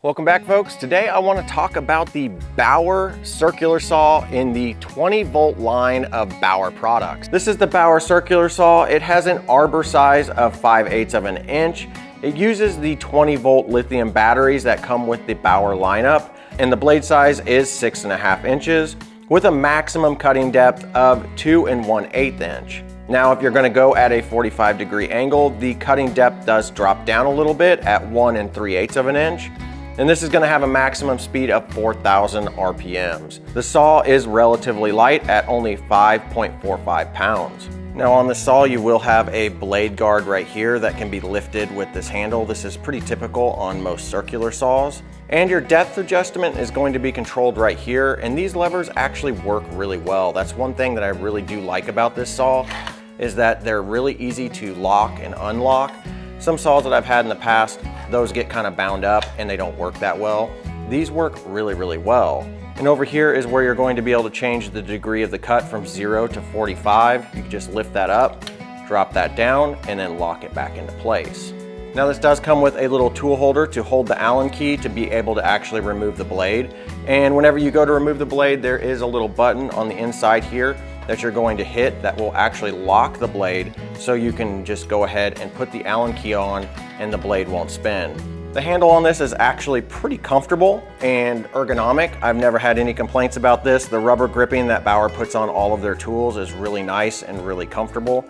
Welcome back, folks. Today I want to talk about the Bauer circular saw in the 20-volt line of Bauer products. This is the Bauer circular saw. It has an arbor size of 5/8 of an inch. It uses the 20-volt lithium batteries that come with the Bauer lineup, and the blade size is 6.5 inches with a maximum cutting depth of 2 1/8 inch. Now, if you're going to go at a 45-degree angle, the cutting depth does drop down a little bit at 1 3/8 of an inch. And this is going to have a maximum speed of 4,000 RPMs. The saw is relatively light at only 5.45 pounds. Now on the saw you will have a blade guard right here that can be lifted with this handle. This is pretty typical on most circular saws. And your depth adjustment is going to be controlled right here, and these levers actually work really well. That's one thing that I really do like about this saw, is that they're really easy to lock and unlock. Some saws that I've had in the past, those get kind of bound up and they don't work that well. These work really, really well. And over here is where you're going to be able to change the degree of the cut from 0 to 45. You can just lift that up, drop that down, and then lock it back into place. Now this does come with a little tool holder to hold the Allen key to be able to actually remove the blade. And whenever you go to remove the blade, there is a little button on the inside here that you're going to hit that will actually lock the blade, so you can just go ahead and put the Allen key on and the blade won't spin. The handle on this is actually pretty comfortable and ergonomic. I've never had any complaints about this. The rubber gripping that Bauer puts on all of their tools is really nice and really comfortable.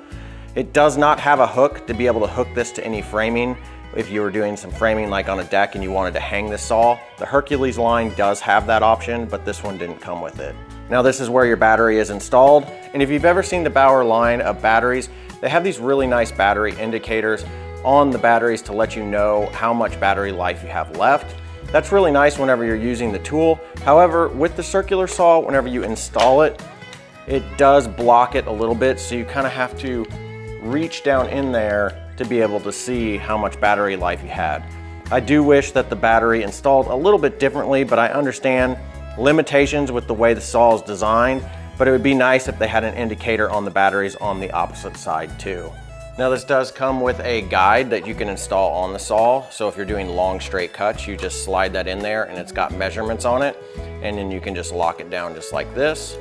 It does not have a hook to be able to hook this to any framing. If you were doing some framing like on a deck and you wanted to hang this saw, the Hercules line does have that option, but this one didn't come with it. Now this is where your battery is installed, and if you've ever seen the Bauer line of batteries, they have these really nice battery indicators on the batteries to let you know how much battery life you have left. That's really nice whenever you're using the tool. However, with the circular saw, whenever you install it, it does block it a little bit, so you kind of have to reach down in there to be able to see how much battery life you had. I do wish that the battery installed a little bit differently, but I understand limitations with the way the saw is designed, but it would be nice if they had an indicator on the batteries on the opposite side too. Now this does come with a guide that you can install on the saw, so if you're doing long straight cuts, you just slide that in there and it's got measurements on it, and then you can just lock it down just like this,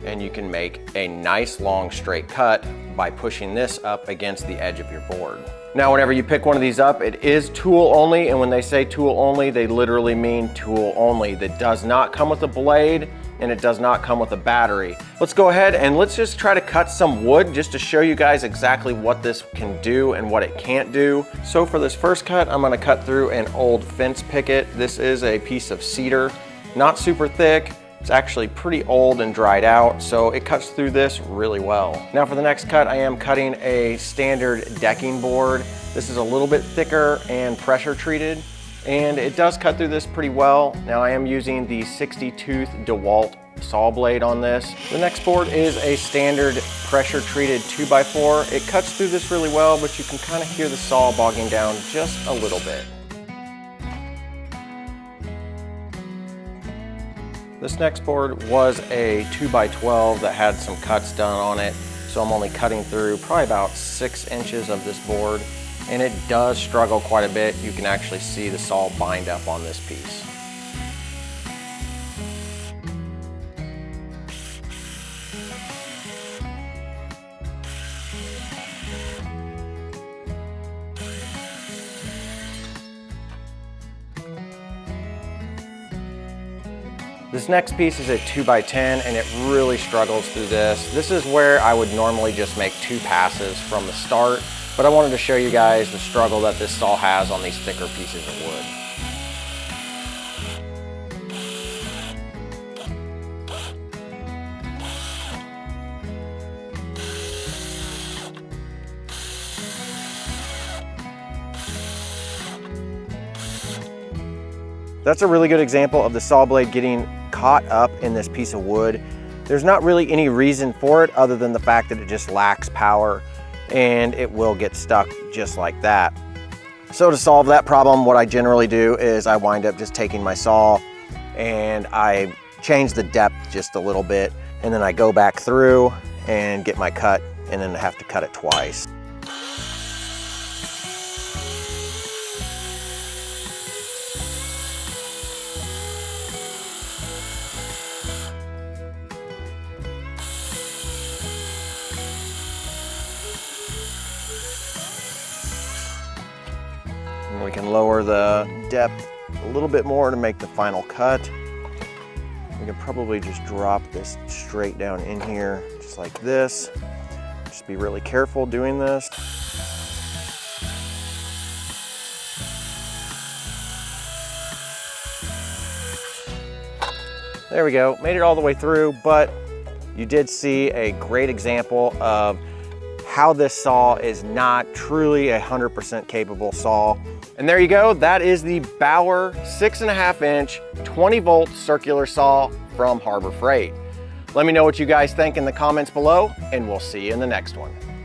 and you can make a nice long straight cut by pushing this up against the edge of your board. Now whenever you pick one of these up, it is tool only, and when they say tool only, they literally mean tool only. That does not come with a blade, and it does not come with a battery. Let's go ahead and let's just try to cut some wood just to show you guys exactly what this can do and what it can't do. So for this first cut, I'm gonna cut through an old fence picket. This is a piece of cedar, not super thick. It's actually pretty old and dried out, so it cuts through this really well. Now for the next cut, I am cutting a standard decking board. This is a little bit thicker and pressure treated, and it does cut through this pretty well. Now I am using the 60-tooth DeWalt saw blade on this. The next board is a standard pressure treated 2x4. It cuts through this really well, but you can kind of hear the saw bogging down just a little bit. This next board was a 2x12 that had some cuts done on it, so I'm only cutting through probably about 6 inches of this board, and it does struggle quite a bit. You can actually see the saw bind up on this piece. This next piece is a 2x10, and it really struggles through this. This is where I would normally just make 2 passes from the start, but I wanted to show you guys the struggle that this saw has on these thicker pieces of wood. That's a really good example of the saw blade getting caught up in this piece of wood. There's not really any reason for it other than the fact that it just lacks power, and it will get stuck just like that. So to solve that problem, what I generally do is I wind up just taking my saw and I change the depth just a little bit, and then I go back through and get my cut, and then I have to cut it twice. We can lower the depth a little bit more to make the final cut. We can probably just drop this straight down in here, just like this. Just be really careful doing this. There we go, made it all the way through, but you did see a great example of how this saw is not truly a 100% capable saw. And there you go, that is the Bauer 6.5-inch 20-volt circular saw from Harbor Freight. Let me know what you guys think in the comments below, and we'll see you in the next one.